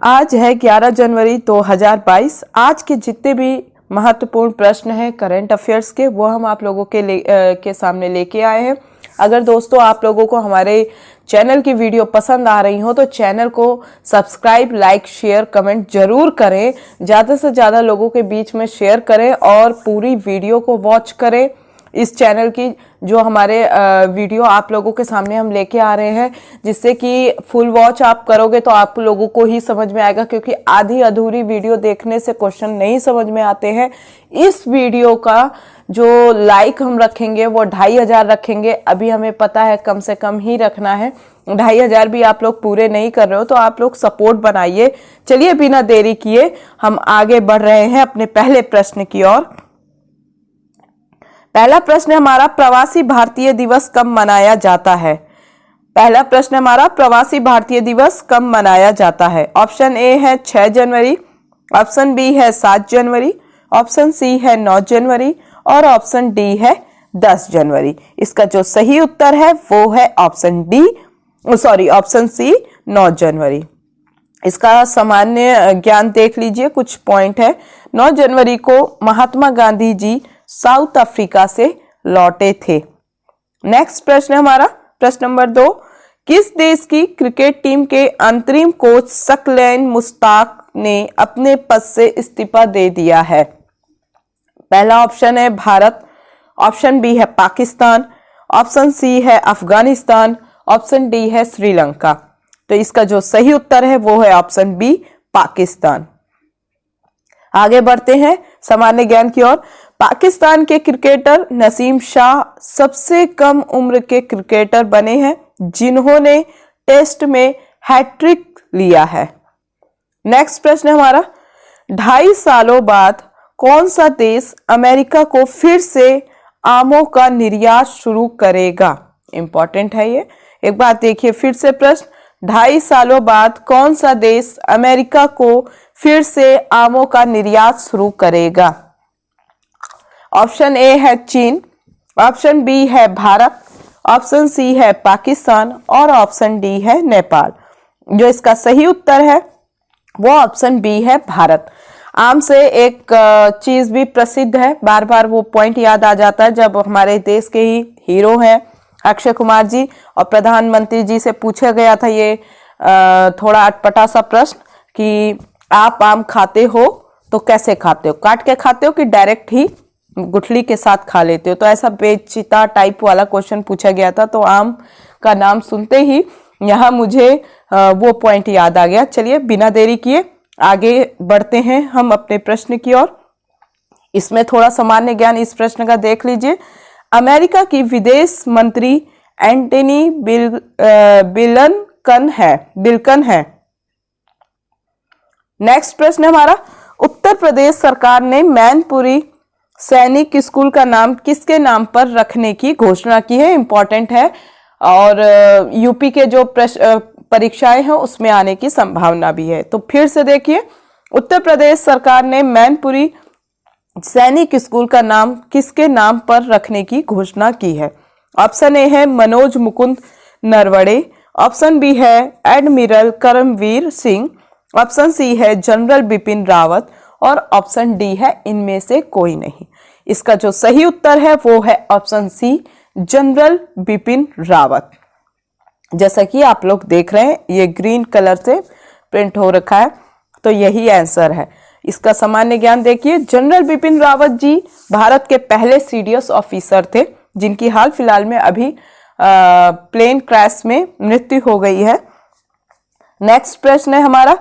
आज है 11 जनवरी 2022। आज के जितने भी महत्वपूर्ण प्रश्न हैं करंट अफेयर्स के, वो हम आप लोगों के सामने लेके आए हैं। अगर दोस्तों आप लोगों को हमारे चैनल की वीडियो पसंद आ रही हो तो चैनल को सब्सक्राइब, लाइक, शेयर, कमेंट जरूर करें। ज़्यादा से ज़्यादा लोगों के बीच में शेयर करें और पूरी वीडियो को वॉच करें। इस चैनल की जो हमारे वीडियो आप लोगों के सामने हम लेके आ रहे हैं, जिससे कि फुल वॉच आप करोगे तो आप लोगों को ही समझ में आएगा, क्योंकि आधी अधूरी वीडियो देखने से क्वेश्चन नहीं समझ में आते हैं। इस वीडियो का जो लाइक हम रखेंगे वो 2500 रखेंगे। अभी हमें पता है कम से कम ही रखना है, 2500 भी आप लोग पूरे नहीं कर रहे हो तो आप लोग सपोर्ट बनाइए। चलिए बिना देरी किए हम आगे बढ़ रहे हैं अपने पहले प्रश्न की ओर। पहला प्रश्न हमारा, प्रवासी भारतीय दिवस कब मनाया जाता है? पहला प्रश्न हमारा, प्रवासी भारतीय दिवस कब मनाया जाता है? ऑप्शन ए है 6 जनवरी, ऑप्शन बी है 7 जनवरी, ऑप्शन सी है 9 जनवरी और ऑप्शन डी है 10 जनवरी। इसका जो सही उत्तर है वो है ऑप्शन सी 9 जनवरी। इसका सामान्य ज्ञान देख लीजिए, कुछ पॉइंट है। 9 जनवरी को महात्मा गांधी जी साउथ अफ्रीका से लौटे थे। नेक्स्ट प्रश्न हमारा, प्रश्न नंबर 2, किस देश की क्रिकेट टीम के अंतरिम कोच सकलैन मुश्ताक ने अपने पद से इस्तीफा दे दिया है? पहला ऑप्शन है भारत, ऑप्शन बी है पाकिस्तान, ऑप्शन सी है अफगानिस्तान, ऑप्शन डी है श्रीलंका। तो इसका जो सही उत्तर है वो है ऑप्शन बी पाकिस्तान। आगे बढ़ते हैं सामान्य ज्ञान की ओर। पाकिस्तान के क्रिकेटर नसीम शाह सबसे कम उम्र के क्रिकेटर बने हैं जिन्होंने टेस्ट में हैट्रिक लिया है। नेक्स्ट प्रश्न हमारा, 2.5 सालों बाद कौन सा देश अमेरिका को फिर से आमों का निर्यात शुरू करेगा? इंपॉर्टेंट है ये, एक बात देखिए फिर से प्रश्न, 2.5 सालों बाद कौन सा देश अमेरिका को फिर से आमों का निर्यात शुरू करेगा? ऑप्शन ए है चीन, ऑप्शन बी है भारत, ऑप्शन सी है पाकिस्तान और ऑप्शन डी है नेपाल। जो इसका सही उत्तर है वो ऑप्शन बी है भारत। आम से एक चीज भी प्रसिद्ध है, बार बार वो पॉइंट याद आ जाता है जब हमारे देश के ही हीरो हैं अक्षय कुमार जी और प्रधानमंत्री जी से पूछा गया था ये थोड़ा अटपटा सा प्रश्न कि आप आम खाते हो तो कैसे खाते हो, काट के खाते हो कि डायरेक्ट ही गुठली के साथ खा लेते हो? तो ऐसा पेचीदा टाइप वाला क्वेश्चन पूछा गया था, तो आम का नाम सुनते ही यहाँ मुझे वो पॉइंट याद आ गया। चलिए बिना देरी किए आगे बढ़ते हैं हम अपने प्रश्न की ओर। इसमें थोड़ा सामान्य ज्ञान इस प्रश्न का देख लीजिए। अमेरिका की विदेश मंत्री एंटनी बिल्कन है। नेक्स्ट प्रश्न हमारा, उत्तर प्रदेश सरकार ने मैनपुरी सैनिक स्कूल का नाम किसके नाम पर रखने की घोषणा की है? इंपॉर्टेंट है और यूपी के जो परीक्षाएं हैं उसमें आने की संभावना भी है। तो फिर से देखिए, उत्तर प्रदेश सरकार ने मैनपुरी सैनिक स्कूल का नाम किसके नाम पर रखने की घोषणा की है? ऑप्शन ए है मनोज मुकुंद नरवणे, ऑप्शन बी है admiral Karambir Singh, option C है जनरल बिपिन रावत और ऑप्शन डी है इनमें से कोई नहीं। इसका जो सही उत्तर है वो है option C general Bipin Rawat. जैसा कि आप लोग देख रहे हैं ये ग्रीन कलर से प्रिंट हो रखा है, तो यही आंसर है। इसका सामान्य ज्ञान देखिए, जनरल बिपिन रावत जी भारत के पहले सीडीएस ऑफिसर थे जिनकी हाल फिलहाल में अभी प्लेन क्रैश में मृत्यु हो गई है। नेक्स्ट प्रश्न है हमारा,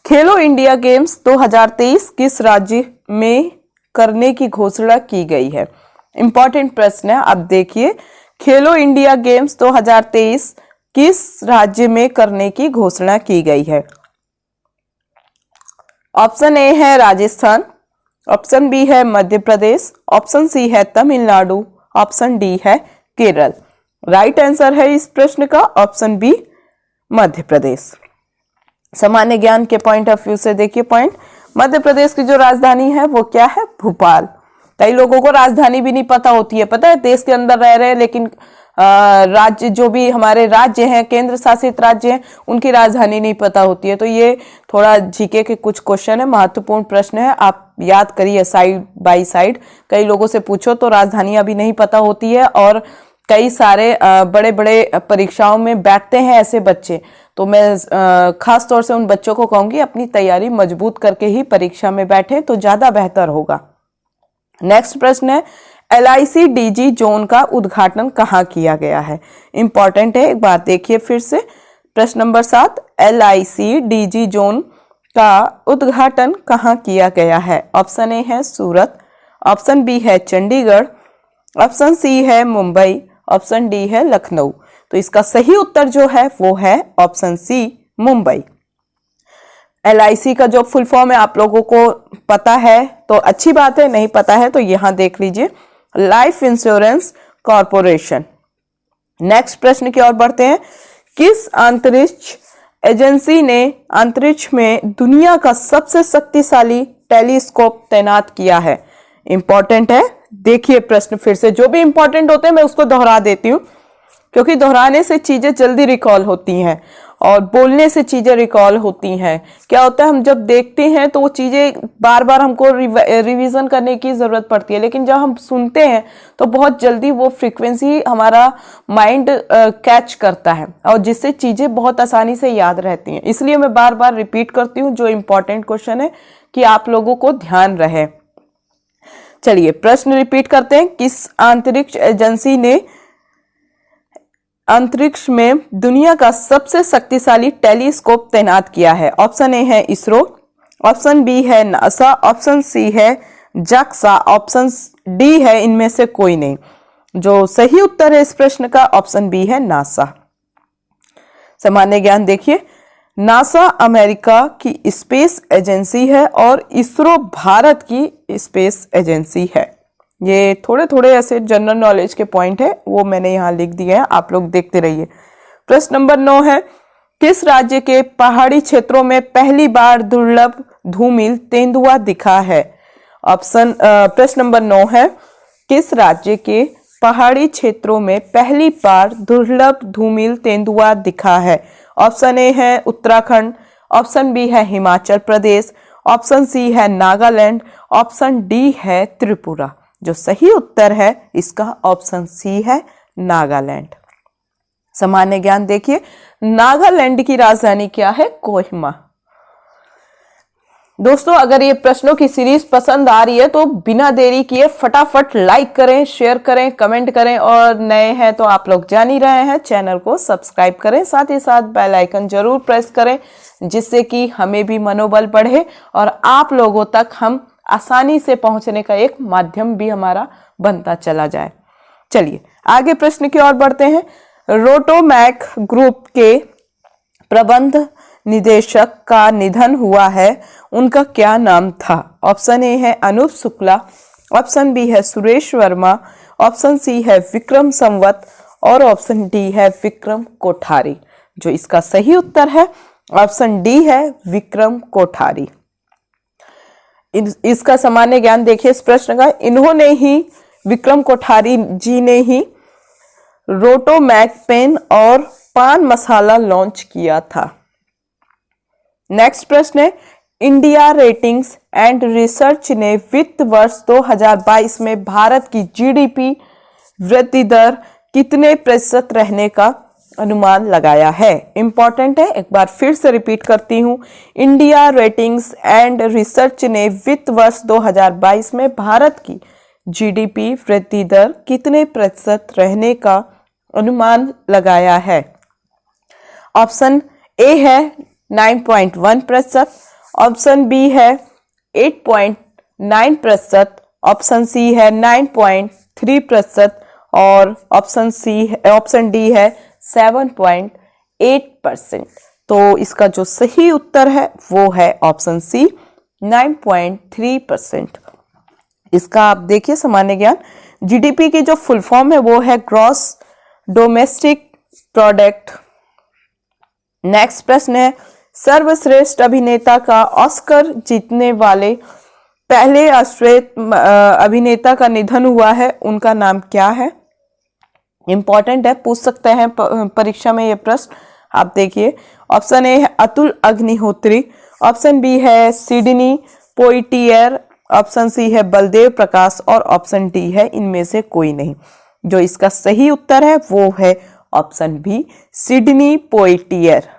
खेलो इंडिया गेम्स 2023 किस राज्य में करने की घोषणा की गई है? इंपॉर्टेंट प्रश्न है। अब देखिए, खेलो इंडिया गेम्स 2023 किस राज्य में करने की घोषणा की गई है? ऑप्शन ए है राजस्थान, ऑप्शन बी है मध्य प्रदेश, ऑप्शन सी है तमिलनाडु, ऑप्शन डी है केरल। राइट आंसर है इस प्रश्न का ऑप्शन बी मध्य प्रदेश। सामान्य ज्ञान के पॉइंट ऑफ व्यू से देखिए पॉइंट, मध्य प्रदेश की जो राजधानी है वो क्या है? भोपाल। कई लोगों को राजधानी भी नहीं पता होती है, पता है देश के अंदर रह रहे हैं लेकिन राज्य, जो भी हमारे राज्य हैं, केंद्र शासित राज्य हैं, उनकी राजधानी नहीं पता होती है। तो ये थोड़ा जीके के कुछ क्वेश्चन है, महत्वपूर्ण प्रश्न है, आप याद करिए साइड बाय साइड। कई लोगों से पूछो तो राजधानियां भी नहीं पता होती है, और कई सारे बड़े बड़े परीक्षाओं में बैठते हैं ऐसे बच्चे। तो मैं खास तौर से उन बच्चों को कहूंगी अपनी तैयारी मजबूत करके ही परीक्षा में बैठे तो ज्यादा बेहतर होगा। नेक्स्ट प्रश्न है, LIC DG जोन का उद्घाटन कहाँ किया गया है? इंपॉर्टेंट है, एक बार देखिए फिर से। प्रश्न नंबर 7, LIC DG जोन का उद्घाटन कहाँ किया गया है? ऑप्शन ए है सूरत, ऑप्शन बी है चंडीगढ़, ऑप्शन सी है मुंबई, ऑप्शन डी है लखनऊ। तो इसका सही उत्तर जो है वो है ऑप्शन सी, मुंबई। LIC का जो फुल फॉर्म है आप लोगों को पता है तो अच्छी बात है, नहीं पता है तो यहां देख लीजिए, लाइफ इंश्योरेंस कॉरपोरेशन। नेक्स्ट प्रश्न की ओर बढ़ते हैं, किस अंतरिक्ष एजेंसी ने अंतरिक्ष में दुनिया का सबसे शक्तिशाली टेलीस्कोप तैनात किया है? इंपॉर्टेंट है, देखिए प्रश्न फिर से, जो भी इंपॉर्टेंट होते हैं मैं उसको दोहरा देती हूं, क्योंकि दोहराने से चीजें जल्दी रिकॉल होती हैं और बोलने से चीजें रिकॉल होती हैं। क्या होता है, हम जब देखते हैं तो वो चीजें बार बार हमको रिवीजन करने की जरूरत पड़ती है, लेकिन जब हम सुनते हैं तो बहुत जल्दी वो फ्रीक्वेंसी हमारा माइंड कैच करता है, और जिससे चीजें बहुत आसानी से याद रहती हैं। इसलिए मैं बार बार रिपीट करती हूँ जो इंपॉर्टेंट क्वेश्चन है, कि आप लोगों को ध्यान रहे। चलिए प्रश्न रिपीट करते हैं, किस अंतरिक्ष एजेंसी ने अंतरिक्ष में दुनिया का सबसे शक्तिशाली टेलीस्कोप तैनात किया है? ऑप्शन ए है इसरो, ऑप्शन बी है नासा, ऑप्शन सी है जाक्सा, ऑप्शन डी है इनमें से कोई नहीं। जो सही उत्तर है इस प्रश्न का ऑप्शन बी है नासा। सामान्य ज्ञान देखिए, नासा अमेरिका की स्पेस एजेंसी है और इसरो भारत की स्पेस एजेंसी है। ये थोड़े थोड़े ऐसे जनरल नॉलेज के पॉइंट है, वो मैंने यहाँ लिख दिए हैं, आप लोग देखते रहिए। प्रश्न नंबर 9 है, किस राज्य के पहाड़ी क्षेत्रों में पहली बार दुर्लभ धूमिल तेंदुआ दिखा है? प्रश्न नंबर 9 है, किस राज्य के पहाड़ी क्षेत्रों में पहली बार दुर्लभ धूमिल तेंदुआ दिखा है? ऑप्शन ए है उत्तराखंड, ऑप्शन बी है हिमाचल प्रदेश, ऑप्शन सी है नागालैंड, ऑप्शन डी है त्रिपुरा। जो सही उत्तर है इसका ऑप्शन सी है नागालैंड। सामान्य ज्ञान देखिए, नागालैंड की राजधानी क्या है? कोहिमा। दोस्तों अगर ये प्रश्नों की सीरीज पसंद आ रही है तो बिना देरी किए फटाफट लाइक करें, शेयर करें, कमेंट करें, और नए हैं तो आप लोग जान ही रहे हैं, चैनल को सब्सक्राइब करें, साथ ही साथ बेल आइकन जरूर प्रेस करें, जिससे कि हमें भी मनोबल बढ़े और आप लोगों तक हम आसानी से पहुंचने का एक माध्यम भी हमारा बनता चला जाए। चलिए आगे प्रश्न की ओर बढ़ते हैं। रोटोमैक ग्रुप के प्रबंध निदेशक का निधन हुआ है, उनका क्या नाम था? ऑप्शन ए है अनूप शुक्ला, ऑप्शन बी है सुरेश वर्मा, ऑप्शन सी है विक्रम संवत और ऑप्शन डी है विक्रम कोठारी। जो इसका सही उत्तर है ऑप्शन डी है विक्रम कोठारी। इसका सामान्य ज्ञान देखिए इस प्रश्न का, इन्होंने ही, विक्रम कोठारी जी ने ही रोटोमैक पेन और पान मसाला लॉन्च किया था। नेक्स्ट प्रश्न है, इंडिया रेटिंग्स एंड रिसर्च ने वित्त वर्ष 2022 में भारत की जीडीपी वृद्धि दर कितने प्रतिशत रहने का अनुमान लगाया है? इंपॉर्टेंट है, एक बार फिर से रिपीट करती हूं, इंडिया रेटिंग्स एंड रिसर्च ने वित्त वर्ष 2022 में भारत की जीडीपी वृद्धि दर कितने प्रतिशत रहने का अनुमान लगाया है? ऑप्शन ए है 9.1%, ऑप्शन बी है 8.9%, ऑप्शन सी है 9.3% और ऑप्शन डी है 7.8%। तो इसका जो सही उत्तर है वो है ऑप्शन सी 9.3%। इसका आप देखिए सामान्य ज्ञान, जीडीपी की जो फुल फॉर्म है वो है ग्रॉस डोमेस्टिक प्रोडक्ट। नेक्स्ट प्रश्न है, सर्वश्रेष्ठ अभिनेता का ऑस्कर जीतने वाले पहले ऑस्ट्रेलियन अभिनेता का निधन हुआ है, उनका नाम क्या है? इंपॉर्टेंट है, पूछ सकते हैं परीक्षा में ये प्रश्न। आप देखिए, ऑप्शन ए है अतुल अग्निहोत्री, ऑप्शन बी है सिडनी पोइटियर, ऑप्शन सी है बलदेव प्रकाश और ऑप्शन डी है इनमें से कोई नहीं। जो इसका सही उत्तर है वो है ऑप्शन बी सिडनी पोइटियर।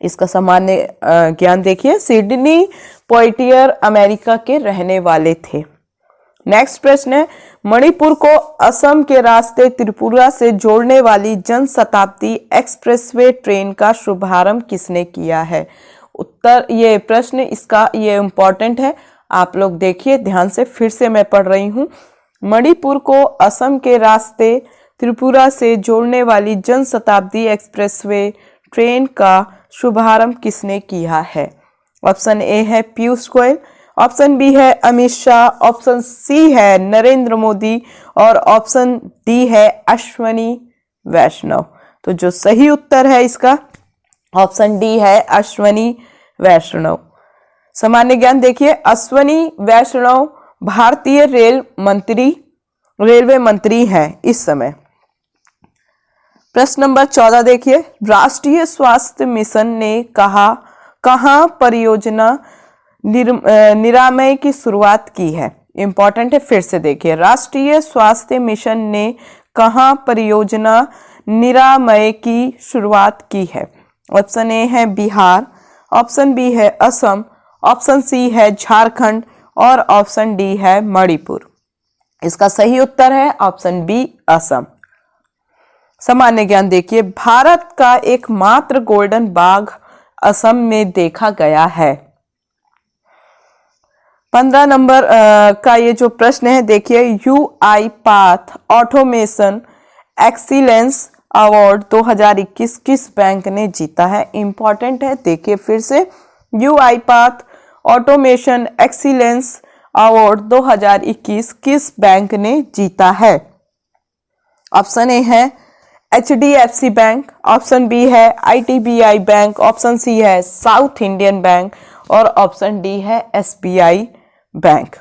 इसका सामान्य ज्ञान देखिए, सिडनी पोइटियर अमेरिका के रहने वाले थे। नेक्स्ट प्रश्न है, मणिपुर को असम के रास्ते त्रिपुरा से जोड़ने वाली जनशताब्दी एक्सप्रेसवे ट्रेन का शुभारंभ किसने किया है? उत्तर, ये प्रश्न इसका ये इम्पोर्टेंट है, आप लोग देखिए ध्यान से, फिर से मैं पढ़ रही हूँ। मणिपुर को असम के रास्ते त्रिपुरा से जोड़ने वाली जनशताब्दी एक्सप्रेसवे ट्रेन का शुभारंभ किसने किया है? ऑप्शन ए है पीयूष गोयल, ऑप्शन बी है अमित शाह, ऑप्शन सी है नरेंद्र मोदी और ऑप्शन डी है अश्वनी वैष्णव। तो जो सही उत्तर है इसका ऑप्शन डी है अश्वनी वैष्णव। सामान्य ज्ञान देखिए, अश्वनी वैष्णव भारतीय रेलवे मंत्री हैं इस समय। प्रश्न नंबर 14 देखिए, राष्ट्रीय स्वास्थ्य मिशन ने कहां परियोजना निरामय की शुरुआत की है? इंपॉर्टेंट है, फिर से देखिए, राष्ट्रीय स्वास्थ्य मिशन ने कहां परियोजना निरामय की शुरुआत की है? ऑप्शन ए है बिहार, ऑप्शन बी है असम, ऑप्शन सी है झारखंड और ऑप्शन डी है मणिपुर। इसका सही उत्तर है ऑप्शन बी असम। सामान्य ज्ञान देखिए, भारत का एकमात्र गोल्डन बाघ असम में देखा गया है। 15 नंबर का ये जो प्रश्न है देखिए, यूआईपाथ ऑटोमेशन एक्सीलेंस अवार्ड 2021 किस बैंक ने जीता है? इंपॉर्टेंट है, देखिए फिर से, यूआईपाथ ऑटोमेशन एक्सीलेंस अवार्ड 2021 किस बैंक ने जीता है? ऑप्शन ए है HDFC बैंक, ऑप्शन बी है ITBI बैंक, ऑप्शन सी है साउथ इंडियन बैंक और ऑप्शन डी है SBI बैंक।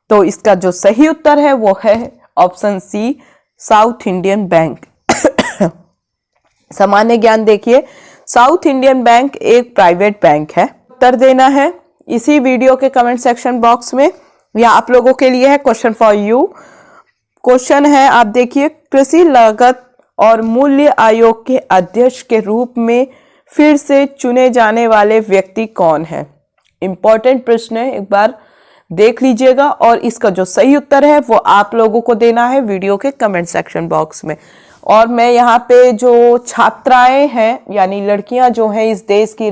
तो इसका जो सही उत्तर है वो है option C South Indian Bank. सामान्य ज्ञान देखिए, साउथ इंडियन बैंक एक प्राइवेट बैंक है। उत्तर देना है इसी वीडियो के कमेंट सेक्शन बॉक्स में, या आप लोगों के लिए है क्वेश्चन फॉर यू। क्वेश्चन है, आप देखिए, कृषि लागत और मूल्य आयोग के अध्यक्ष के रूप में फिर से चुने जाने वाले व्यक्ति कौन है? इंपॉर्टेंट प्रश्न है, एक बार देख लीजिएगा और इसका जो सही उत्तर है वो आप लोगों को देना है वीडियो के कमेंट सेक्शन बॉक्स में। और मैं यहाँ पे जो छात्राएं हैं यानी लड़कियां जो हैं इस देश की,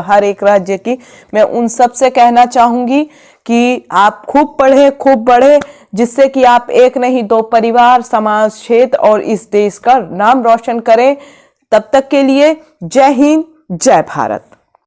हर एक राज्य की, मैं उन सब से कहना चाहूंगी कि आप खूब पढ़ें, खूब बढ़े, जिससे कि आप एक नहीं दो परिवार, समाज, क्षेत्र और इस देश का नाम रोशन करें। तब तक के लिए जय हिंद, जय भारत।